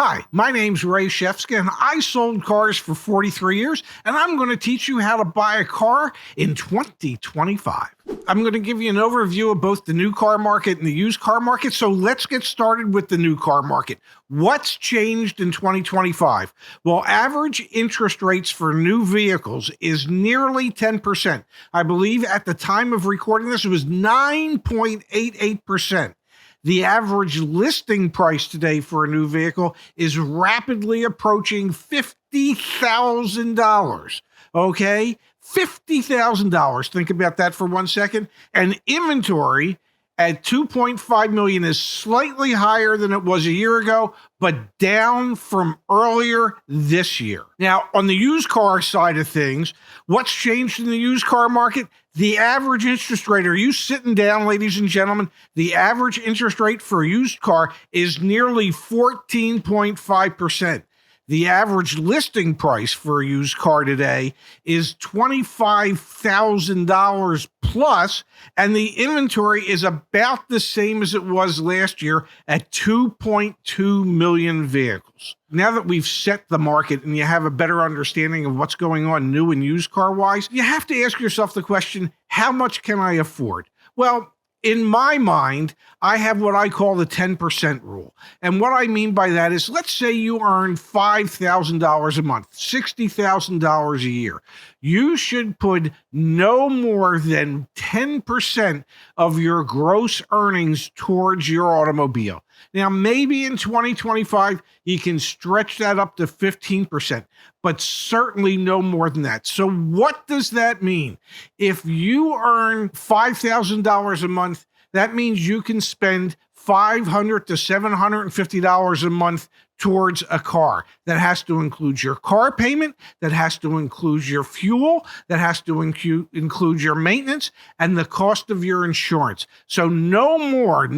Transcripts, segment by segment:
Hi, my name's Ray Shefska, and I sold cars for 43 years, and I'm going to teach you how to buy a car in 2025. I'm going to give you an overview of both the new car market and the used car market, so let's get started with the new car market. What's changed in 2025? Well, average interest rates for new vehicles is nearly 10%. I believe at the time of recording this, it was 9.88%. The average listing price today for a new vehicle is rapidly approaching $50,000. Okay? $50,000. Think about that for 1 second. And inventory at 2.5 million is slightly higher than it was a year ago, but down from earlier this year. Now, on the used car side of things, what's changed in the used car market? The average interest rate, are you sitting down, ladies and gentlemen? The average interest rate for a used car is nearly 14.5%. The average listing price for a used car today is $25,000 plus, and the inventory is about the same as it was last year at 2.2 million vehicles. Now that we've set the market and you have a better understanding of what's going on new and used car wise, you have to ask yourself the question, how much can I afford? Well, in my mind, I have what I call the 10% rule. And what I mean by that is, let's say you earn $5,000 a month, $60,000 a year. You should put no more than 10% of your gross earnings towards your automobile. Now, maybe in 2025, you can stretch that up to 15%, but certainly no more than that. So what does that mean? If you earn $5,000 a month, that means you can spend $500 to $750 a month towards a car. That has to include your car payment, that has to include your fuel, that has to include your maintenance, and the cost of your insurance. So no more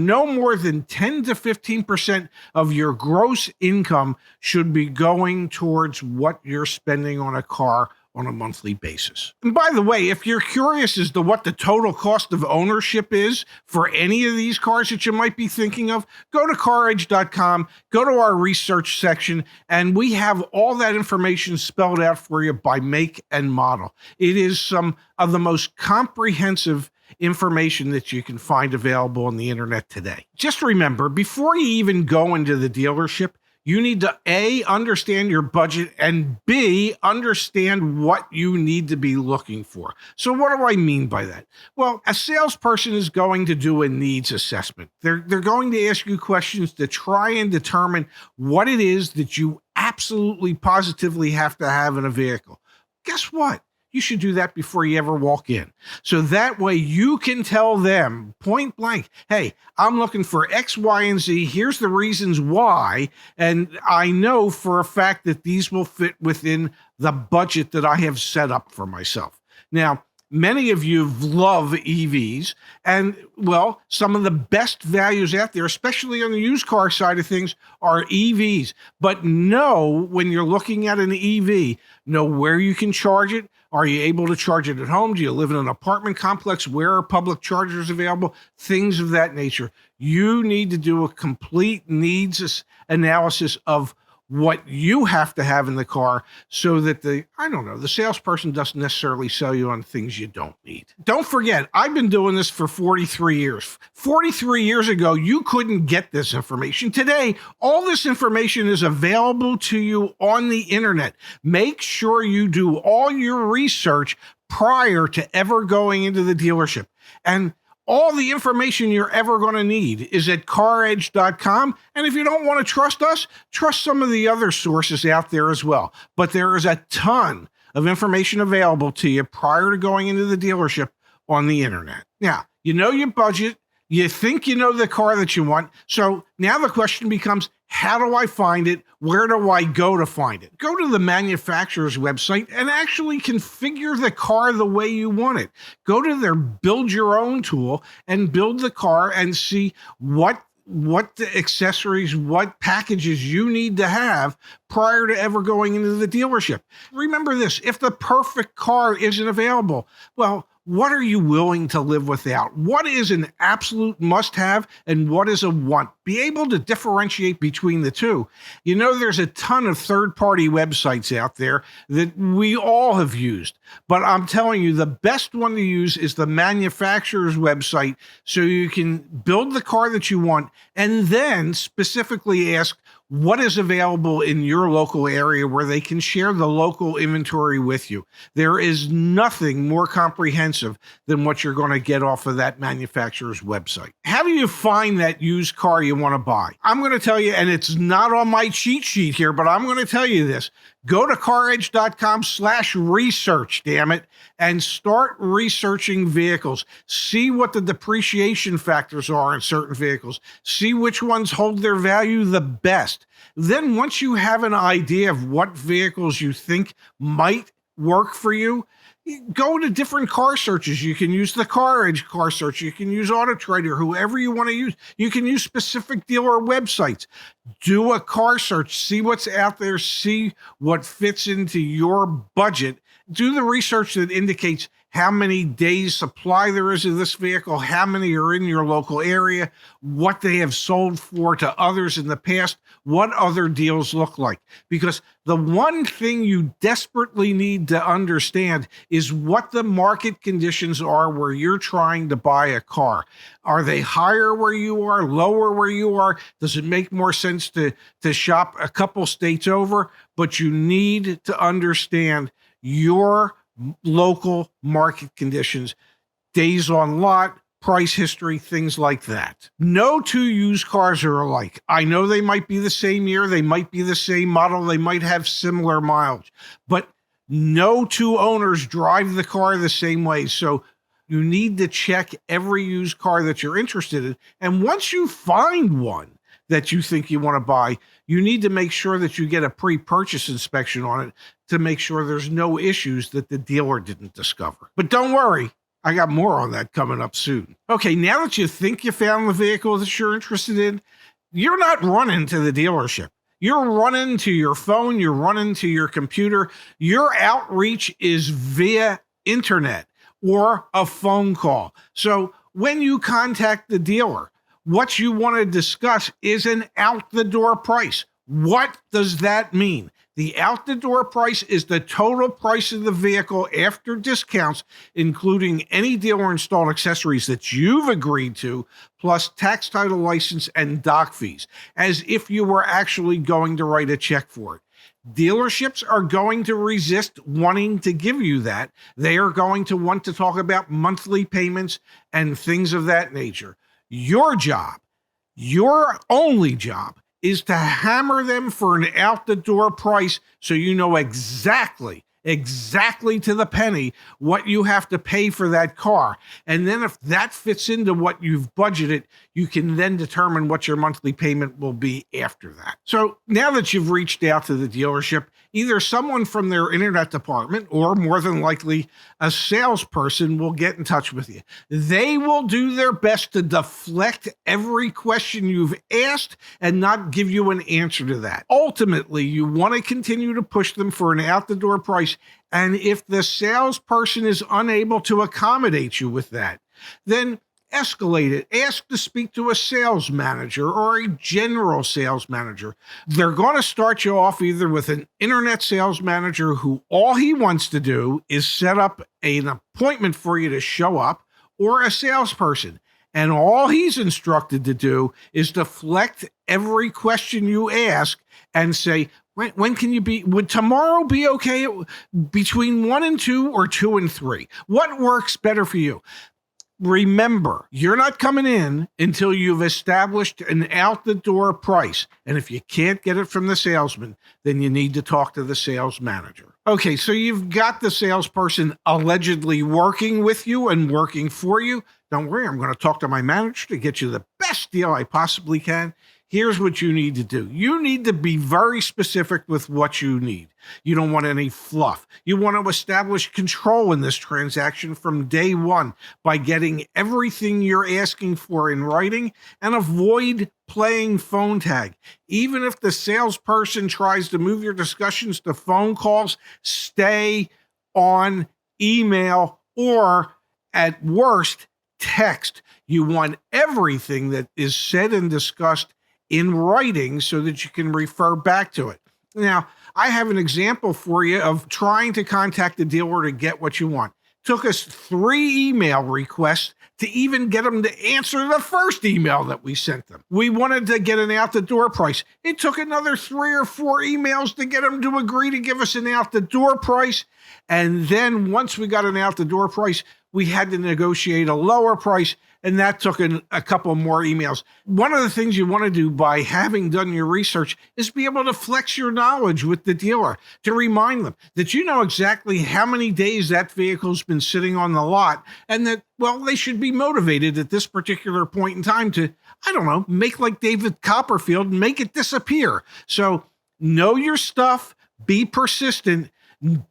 than 10 to 15% of your gross income should be going towards what you're spending on a car on a monthly basis. And by the way, if you're curious as to what the total cost of ownership is for any of these cars that you might be thinking of, go to CarEdge.com, go to our research section, and we have all that information spelled out for you by make and model. It is some of the most comprehensive information that you can find available on the internet today. Just remember, before you even go into the dealership, you need to A, understand your budget, and B, understand what you need to be looking for. So what do I mean by that? Well, a salesperson is going to do a needs assessment. They're going to ask you questions to try and determine what it is that you absolutely positively have to have in a vehicle. Guess what? You should do that before you ever walk in. So that way you can tell them point blank, hey, I'm looking for X, Y, and Z. Here's the reasons why. And I know for a fact that these will fit within the budget that I have set up for myself. Now, many of you love EVs, and well, some of the best values out there, especially on the used car side of things, are EVs. But know when you're looking at an EV, know where you can charge it. Are you able to charge it at home? Do you live in an apartment complex? Where are public chargers available? Things of that nature. You need to do a complete needs analysis of what you have to have in the car so that the salesperson doesn't necessarily sell you on things you don't need. Don't forget, I've been doing this for 43 years. 43 years ago, you couldn't get this information. Today, all this information is available to you on the internet. Make sure you do all your research prior to ever going into the dealership. And all the information you're ever going to need is at CarEdge.com. And if you don't want to trust us, trust some of the other sources out there as well. But there is a ton of information available to you prior to going into the dealership on the internet. Now, you know your budget. You think you know the car that you want. So now the question becomes, how do I find it? Where do I go to find it? Go to the manufacturer's website and actually configure the car the way you want it. Go to their build your own tool and build the car and see what the accessories, what packages you need to have prior to ever going into the dealership. Remember this, if the perfect car isn't available, well, what are you willing to live without? What is an absolute must-have and what is a want? be able to differentiate between the two. You know, there's a ton of third-party websites out there that we all have used, but I'm telling you, the best one to use is the manufacturer's website, so you can build the car that you want and then specifically ask what is available in your local area where they can share the local inventory with you. There is nothing more comprehensive than what you're going to get off of that manufacturer's website. How do you find that used car you want to buy? I'm going to tell you, and it's not on my cheat sheet here, but I'm going to tell you this. Go to caredge.com/research, damn it, and start researching vehicles. See what the depreciation factors are in certain vehicles. See which ones hold their value the best. Then once you have an idea of what vehicles you think might work for you, go to different car searches. You can use the CarEdge car search. You can use AutoTrader, whoever you want to use. You can use specific dealer websites. Do a car search. See what's out there. See what fits into your budget. Do the research that indicates how many days supply there is of this vehicle, how many are in your local area, what they have sold for to others in the past, what other deals look like. Because the one thing you desperately need to understand is what the market conditions are where you're trying to buy a car. Are they higher where you are, lower where you are? Does it make more sense to shop a couple states over? But you need to understand your local market conditions, days on lot, price history, things like that. No two used cars are alike. I know they might be the same year, they might be the same model, they might have similar mileage, but no two owners drive the car the same way. So you need to check every used car that you're interested in. And once you find one that you think you want to buy, you need to make sure that you get a pre-purchase inspection on it to make sure there's no issues that the dealer didn't discover. But don't worry, I got more on that coming up soon. Okay, now that you think you found the vehicle that you're interested in, you're not running to the dealership. You're running to your phone, you're running to your computer. Your outreach is via internet or a phone call. So when you contact the dealer, what you want to discuss is an out-the-door price. What does that mean? The out-the-door price is the total price of the vehicle after discounts, including any dealer-installed accessories that you've agreed to, plus tax, title, license, and dock fees, as if you were actually going to write a check for it. Dealerships are going to resist wanting to give you that. They are going to want to talk about monthly payments and things of that nature. Your job, your only job, is to hammer them for an out-the-door price so you know exactly to the penny what you have to pay for that car. And then if that fits into what you've budgeted, you can then determine what your monthly payment will be after that. So now that you've reached out to the dealership, either someone from their internet department or more than likely a salesperson will get in touch with you. They will do their best to deflect every question you've asked and not give you an answer to that. Ultimately, you want to continue to push them for an out-the-door price. And if the salesperson is unable to accommodate you with that, then escalate it. Ask to speak to a sales manager or a general sales manager. They're going to start you off either with an internet sales manager who all he wants to do is set up an appointment for you to show up, or a salesperson. And all he's instructed to do is deflect every question you ask and say, when can you be? Would tomorrow be okay between 1 and 2 or 2 and 3? What works better for you? Remember, you're not coming in until you've established an out-the-door price. And if you can't get it from the salesman, then you need to talk to the sales manager. Okay, so you've got the salesperson allegedly working with you and working for you. Don't worry, I'm going to talk to my manager to get you the best deal I possibly can. Here's what you need to do. You need to be very specific with what you need. You don't want any fluff. You want to establish control in this transaction from day one by getting everything you're asking for in writing, and avoid playing phone tag. Even if the salesperson tries to move your discussions to phone calls, stay on email or, at worst, text. You want everything that is said and discussed in writing so that you can refer back to it. Now, I have an example for you of trying to contact the dealer to get what you want. Took us 3 email requests to even get them to answer the first email that we sent them. We wanted to get an out-the-door price. It took another 3 or 4 emails to get them to agree to give us an out-the-door price. And then once we got an out-the-door price, we had to negotiate a lower price, and that took a couple more emails. One of the things you want to do by having done your research is be able to flex your knowledge with the dealer, to remind them that you know exactly how many days that vehicle's been sitting on the lot, and that, well, they should be motivated at this particular point in time to, I don't know, make like David Copperfield and make it disappear. So know your stuff, be persistent,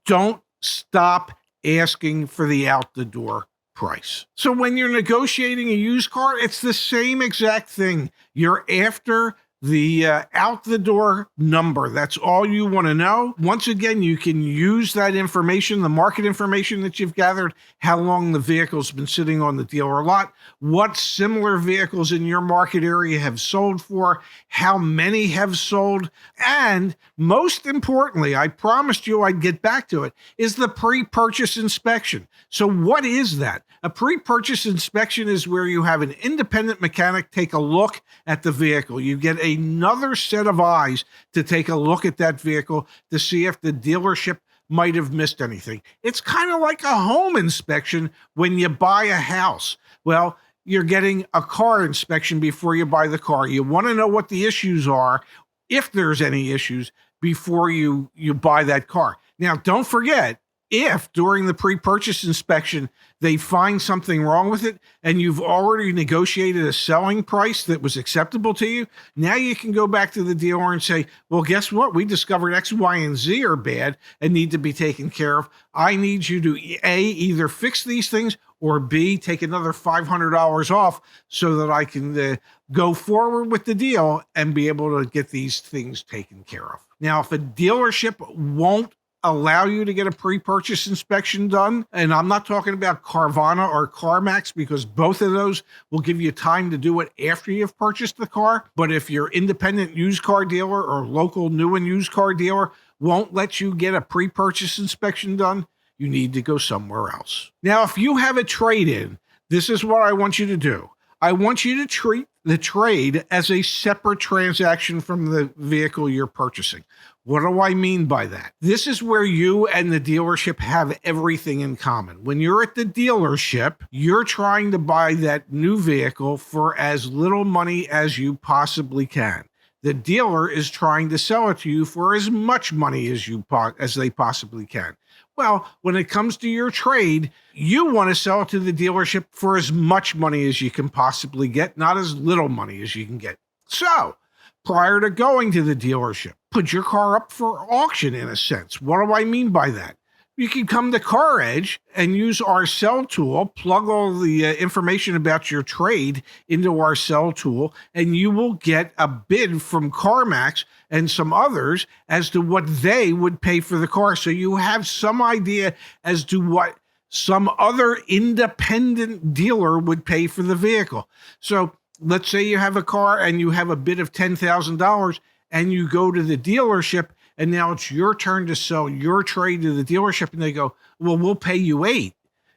don't stop asking for the out-the-door price. So when you're negotiating a used car, it's the same exact thing. You're after the out-the-door number. That's all you want to know. Once again, you can use that information, the market information that you've gathered, how long the vehicle's been sitting on the dealer lot, what similar vehicles in your market area have sold for, how many have sold, and most importantly, I promised you I'd get back to it, is the pre-purchase inspection. So what is that? A pre-purchase inspection is where you have an independent mechanic take a look at the vehicle. You get another set of eyes to take a look at that vehicle to see if the dealership might have missed anything. It's kind of like a home inspection when you buy a house. Well, you're getting a car inspection before you buy the car. You want to know what the issues are, if there's any issues, before you buy that car. Now, don't forget, if during the pre-purchase inspection they find something wrong with it and you've already negotiated a selling price that was acceptable to you, now you can go back to the dealer and say, well, guess what? We discovered X, Y, and Z are bad and need to be taken care of. I need you to A, either fix these things, or B, take another $500 off so that I can go forward with the deal and be able to get these things taken care of. Now, if a dealership won't allow you to get a pre-purchase inspection done, and I'm not talking about Carvana or CarMax, because both of those will give you time to do it after you've purchased the car. But if your independent used car dealer or local new and used car dealer won't let you get a pre-purchase inspection done, you need to go somewhere else. Now, if you have a trade-in, this is what I want you to do. I want you to treat the trade as a separate transaction from the vehicle you're purchasing. What do I mean by that? This is where you and the dealership have everything in common. When you're at the dealership, you're trying to buy that new vehicle for as little money as you possibly can. The dealer is trying to sell it to you for as much money as they possibly can. Well, when it comes to your trade, you want to sell it to the dealership for as much money as you can possibly get, not as little money as you can get. So, prior to going to the dealership, put your car up for auction in a sense. What do I mean by that? You can come to CarEdge and use our sell tool, plug all the information about your trade into our sell tool, and you will get a bid from CarMax and some others as to what they would pay for the car. So you have some idea as to what some other independent dealer would pay for the vehicle. So let's say you have a car and you have a bid of $10,000 and you go to the dealership and now it's your turn to sell your trade to the dealership, and they go, well, we'll pay you $8,000.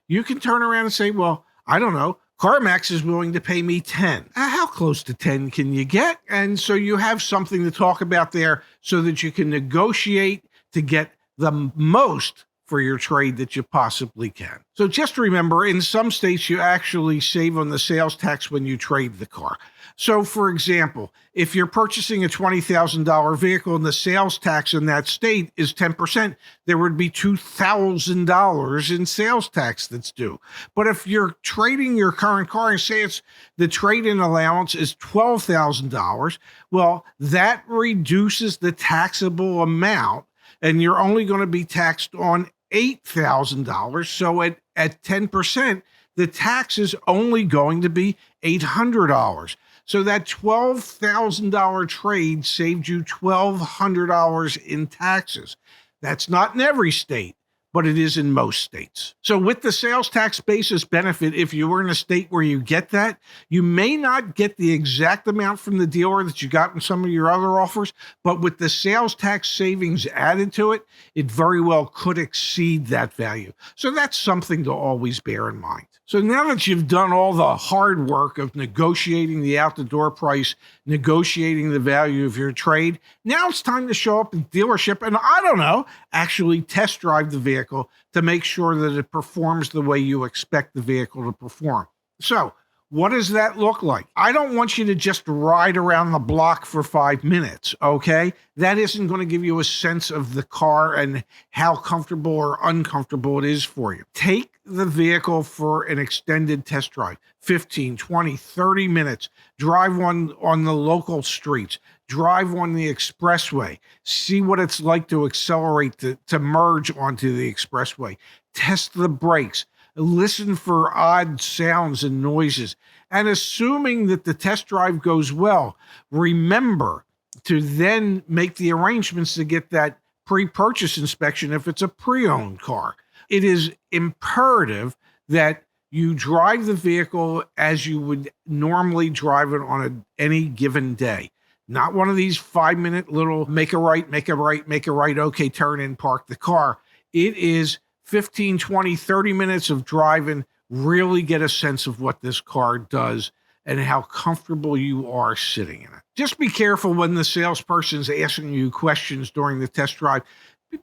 You can turn around and say, well, I don't know, CarMax is willing to pay me $10,000. How close to 10 can you get? And so you have something to talk about there so that you can negotiate to get the most for your trade that you possibly can. So just remember, in some states, you actually save on the sales tax when you trade the car. So for example, if you're purchasing a $20,000 vehicle and the sales tax in that state is 10%, there would be $2,000 in sales tax that's due. But if you're trading your current car and say it's the trade-in allowance is $12,000, well, that reduces the taxable amount, and you're only going to be taxed on $8,000. So at 10%, the tax is only going to be $800. So that $12,000 trade saved you $1,200 in taxes. That's not in every state, but it is in most states. So with the sales tax basis benefit, if you were in a state where you get that, you may not get the exact amount from the dealer that you got in some of your other offers, but with the sales tax savings added to it, it very well could exceed that value. So that's something to always bear in mind. So now that you've done all the hard work of negotiating the out-the-door price, negotiating the value of your trade, now it's time to show up at the dealership and, I don't know, actually test drive the vehicle to make sure that it performs the way you expect the vehicle to perform. So what does that look like? I don't want you to just ride around the block for 5 minutes, okay? That isn't going to give you a sense of the car and how comfortable or uncomfortable it is for you. Take the vehicle for an extended test drive, 15, 20, 30 minutes. Drive one on the local streets. Drive on the expressway. See what it's like to accelerate, to merge onto the expressway. Test the brakes. Listen for odd sounds and noises. And assuming that the test drive goes well, remember to then make the arrangements to get that pre-purchase inspection if it's a pre-owned car. It is imperative that you drive the vehicle as you would normally drive it on any given day. Not one of these 5-minute little make a right, okay, turn in, park the car. It is 15, 20, 30 minutes of driving, really get a sense of what this car does and how comfortable you are sitting in it. Just be careful when the salesperson's asking you questions during the test drive.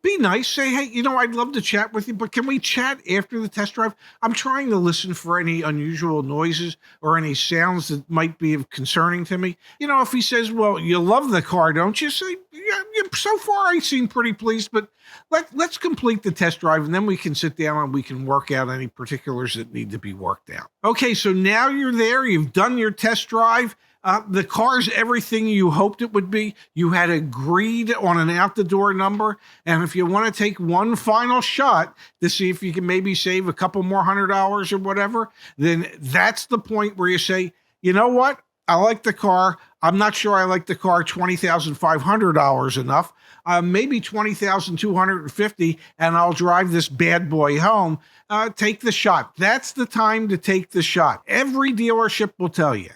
Be nice. Say, hey, I'd love to chat with you, but can we chat after the test drive? I'm trying to listen for any unusual noises or any sounds that might be concerning to me. If he says, well, you love the car, don't you? Say, yeah, so far I seem pretty pleased, but let's complete the test drive and then we can sit down and we can work out any particulars that need to be worked out. Okay, so now you're there. You've done your test drive. The car's everything you hoped it would be. You had agreed on an out-the-door number. And if you want to take one final shot to see if you can maybe save a couple more $100 or whatever, then that's the point where you say, you know what? I like the car. I'm not sure I like the car $20,500 enough. Maybe $20,250, and I'll drive this bad boy home. Take the shot. That's the time to take the shot. Every dealership will tell you.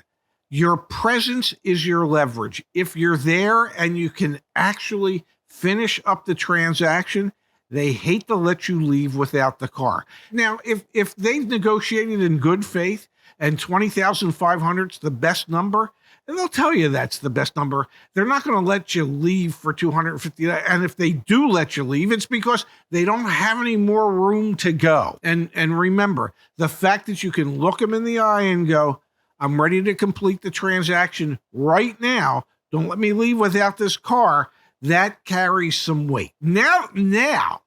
Your presence is your leverage. If you're there and you can actually finish up the transaction, they hate to let you leave without the car. Now, if they've negotiated in good faith and $20,500 is the best number, and they'll tell you that's the best number, they're not going to let you leave for $250. And if they do let you leave, it's because they don't have any more room to go. And remember, the fact that you can look them in the eye and go, I'm ready to complete the transaction right now. Don't let me leave without this car. That carries some weight. Now that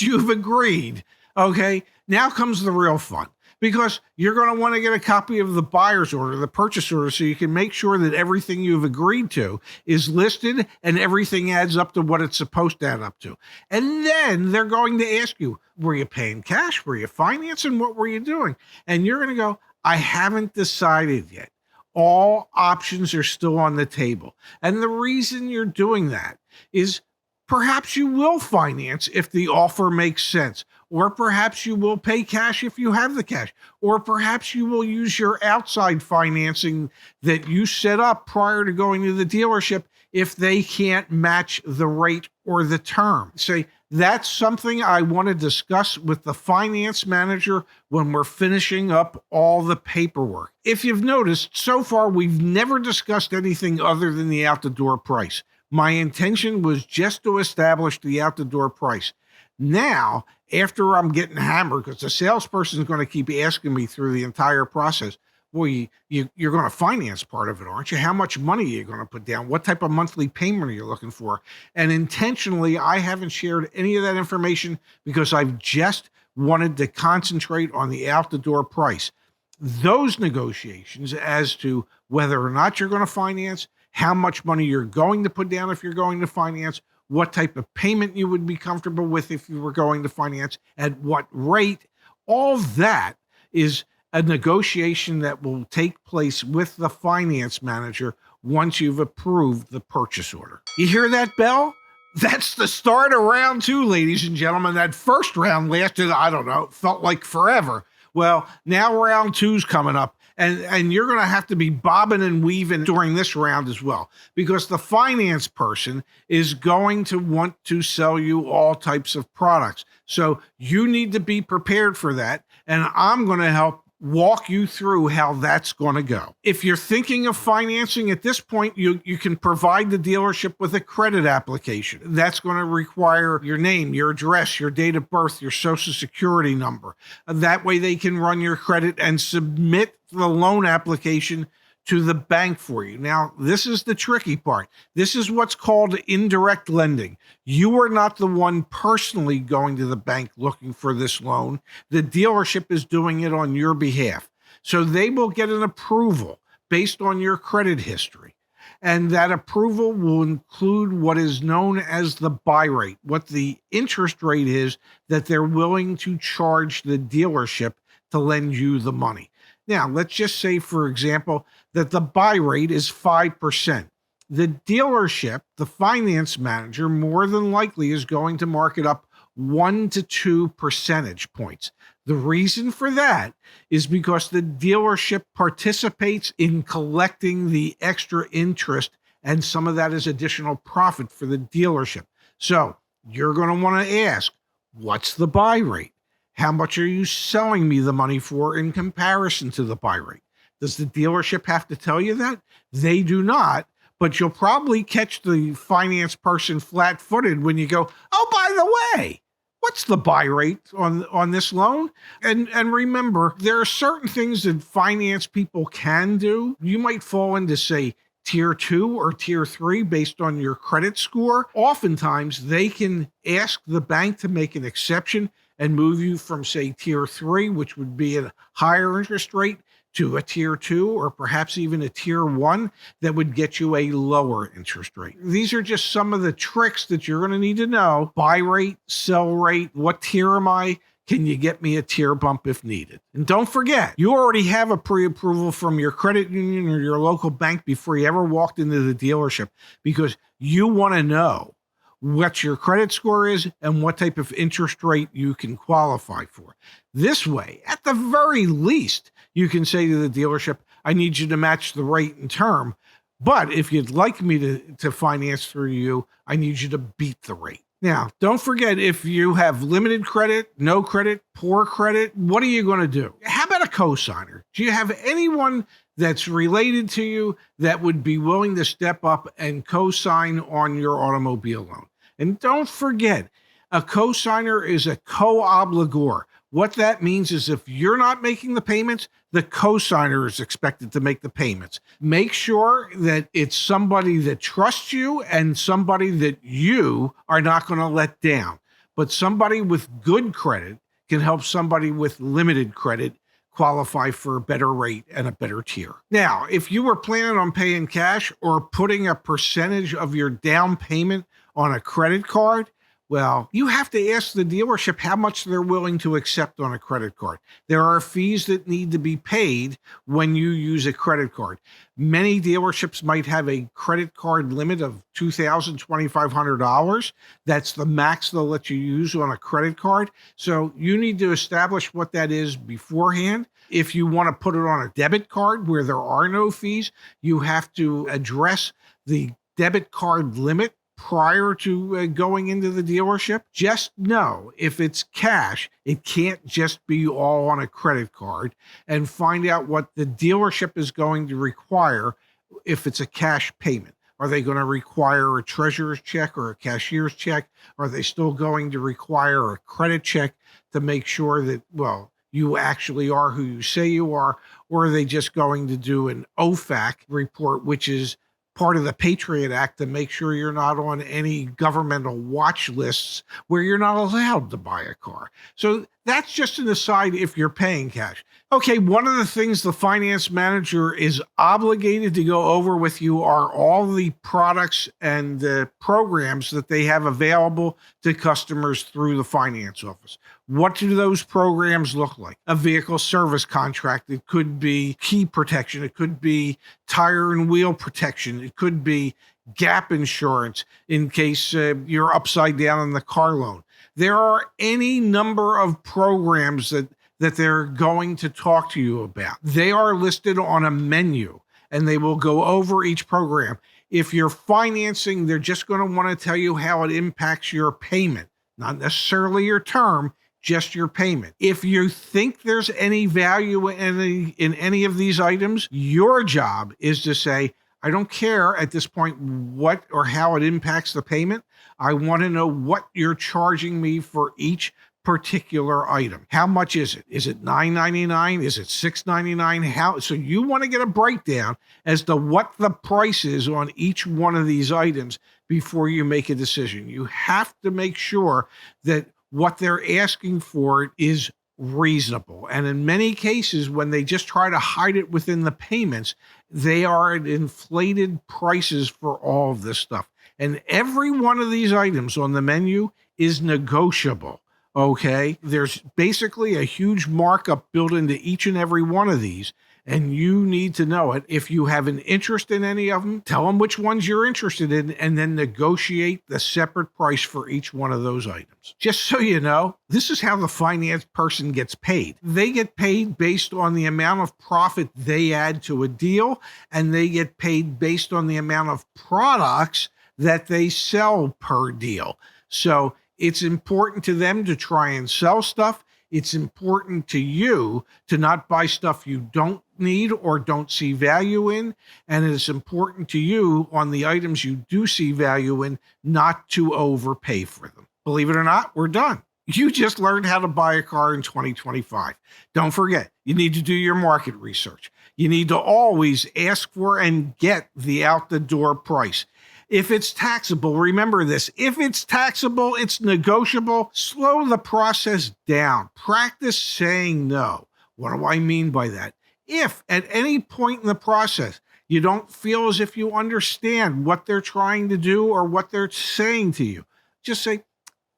you've agreed, okay, now comes the real fun. Because you're going to want to get a copy of the buyer's order, the purchase order, so you can make sure that everything you've agreed to is listed and everything adds up to what it's supposed to add up to. And then they're going to ask you, were you paying cash? Were you financing? What were you doing? And you're going to go, I haven't decided yet. All options are still on the table. And the reason you're doing that is perhaps you will finance if the offer makes sense, or perhaps you will pay cash if you have the cash, or perhaps you will use your outside financing that you set up prior to going to the dealership if they can't match the rate or the term. Say, that's something I want to discuss with the finance manager when we're finishing up all the paperwork. If you've noticed, so far we've never discussed anything other than the out-the-door price. My intention was just to establish the out-the-door price. Now, after I'm getting hammered, because the salesperson is going to keep asking me through the entire process, well, you're going to finance part of it, aren't you? How much money are you going to put down? What type of monthly payment are you looking for? And intentionally, I haven't shared any of that information because I've just wanted to concentrate on the out-the-door price. Those negotiations as to whether or not you're going to finance, how much money you're going to put down if you're going to finance, what type of payment you would be comfortable with if you were going to finance, at what rate, all that is a negotiation that will take place with the finance manager once you've approved the purchase order. You hear that bell? That's the start of round two, ladies and gentlemen. That first round lasted, I don't know, felt like forever. Well, now round two's coming up, and you're going to have to be bobbing and weaving during this round as well, because the finance person is going to want to sell you all types of products. So you need to be prepared for that, and I'm going to help walk you through how that's going to go. If you're thinking of financing at this point, you can provide the dealership with a credit application. That's going to require your name, your address, your date of birth, your social security number. That way they can run your credit and submit the loan application to the bank for you. Now, this is the tricky part. This is what's called indirect lending. You are not the one personally going to the bank looking for this loan. The dealership is doing it on your behalf. So they will get an approval based on your credit history. And that approval will include what is known as the buy rate, what the interest rate is that they're willing to charge the dealership to lend you the money. Now, let's just say, for example, that the buy rate is 5%. The dealership, the finance manager, more than likely is going to mark it up 1 to 2 percentage points. The reason for that is because the dealership participates in collecting the extra interest, and some of that is additional profit for the dealership. So you're going to want to ask, what's the buy rate? How much are you selling me the money for in comparison to the buy rate? Does the dealership have to tell you that? They do not, but you'll probably catch the finance person flat-footed when you go, oh, by the way, what's the buy rate on this loan? And remember, there are certain things that finance people can do. You might fall into, say, tier 2 or tier 3 based on your credit score. Oftentimes, they can ask the bank to make an exception and move you from, say, tier 3, which would be a higher interest rate, to a tier 2 or perhaps even a tier 1 that would get you a lower interest rate. These are just some of the tricks that you're going to need to know. Buy rate, sell rate, what tier am I? Can you get me a tier bump if needed? And don't forget, you already have a pre-approval from your credit union or your local bank before you ever walked into the dealership, because you want to know what your credit score is and what type of interest rate you can qualify for. This way, at the very least, you can say to the dealership, I need you to match the rate and term, but if you'd like me to finance through you, I need you to beat the rate. Now, don't forget, if you have limited credit, no credit, poor credit, what are you going to do? How about a cosigner? Do you have anyone that's related to you that would be willing to step up and co-sign on your automobile loan? And don't forget, a cosigner is a co-obligor. What that means is if you're not making the payments, the cosigner is expected to make the payments. Make sure that it's somebody that trusts you and somebody that you are not going to let down. But somebody with good credit can help somebody with limited credit qualify for a better rate and a better tier. Now, if you were planning on paying cash or putting a percentage of your down payment on a credit card, well, you have to ask the dealership how much they're willing to accept on a credit card. There are fees that need to be paid when you use a credit card. Many dealerships might have a credit card limit of $2,000, $2,500. That's the max they'll let you use on a credit card. So you need to establish what that is beforehand. If you want to put it on a debit card where there are no fees, you have to address the debit card limit prior to going into the dealership. Just know, if it's cash, it can't just be all on a credit card, and find out what the dealership is going to require if it's a cash payment. Are they going to require a treasurer's check or a cashier's check? Are they still going to require a credit check to make sure that, well, you actually are who you say you are? Or are they just going to do an OFAC report, which is part of the Patriot Act, to make sure you're not on any governmental watch lists where you're not allowed to buy a car? So that's just an aside if you're paying cash. Okay, one of the things the finance manager is obligated to go over with you are all the products and the programs that they have available to customers through the finance office. What do those programs look like? A vehicle service contract. It could be key protection. It could be tire and wheel protection. It could be gap insurance in case you're upside down on the car loan. There are any number of programs that they're going to talk to you about. They are listed on a menu and they will go over each program. If you're financing, they're just going to want to tell you how it impacts your payment, not necessarily your term, just your payment. If you think there's any value in any of these items, your job is to say, I don't care at this point what or how it impacts the payment. I want to know what you're charging me for each particular item. How much is it? Is it $9.99? Is it $6.99? So you want to get a breakdown as to what the price is on each one of these items before you make a decision. You have to make sure that what they're asking for is reasonable. And in many cases, when they just try to hide it within the payments, they are at inflated prices for all of this stuff. And every one of these items on the menu is negotiable. Okay, there's basically a huge markup built into each and every one of these, and you need to know it. If you have an interest in any of them, tell them which ones you're interested in, and then negotiate the separate price for each one of those items. Just so you know, this is how the finance person gets paid. They get paid based on the amount of profit they add to a deal, and they get paid based on the amount of products that they sell per deal. So it's important to them to try and sell stuff. It's important to you to not buy stuff you don't need or don't see value in. And it's important to you on the items you do see value in, not to overpay for them. Believe it or not, we're done. You just learned how to buy a car in 2025. Don't forget, you need to do your market research. You need to always ask for and get the out the door price. If it's taxable, remember this. If it's taxable, it's negotiable. Slow the process down. Practice saying no. What do I mean by that? If at any point in the process you don't feel as if you understand what they're trying to do or what they're saying to you, just say,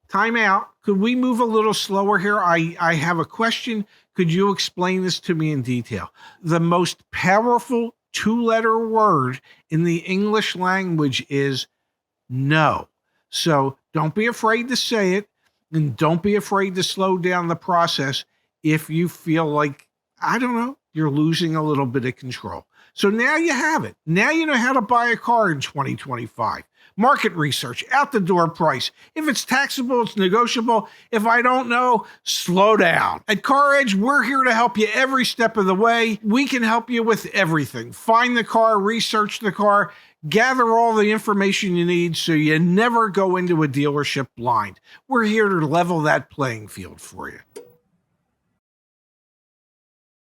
time out. Could we move a little slower here? I have a question. Could you explain this to me in detail? The most powerful two-letter word in the English language is no. So don't be afraid to say it, and don't be afraid to slow down the process if you feel like, I don't know, you're losing a little bit of control. So now you have it. Now you know how to buy a car in 2025. Market research, out the door price. If it's taxable, it's negotiable. If I don't know, slow down. At CarEdge, we're here to help you every step of the way. We can help you with everything. Find the car, research the car, gather all the information you need so you never go into a dealership blind. We're here to level that playing field for you.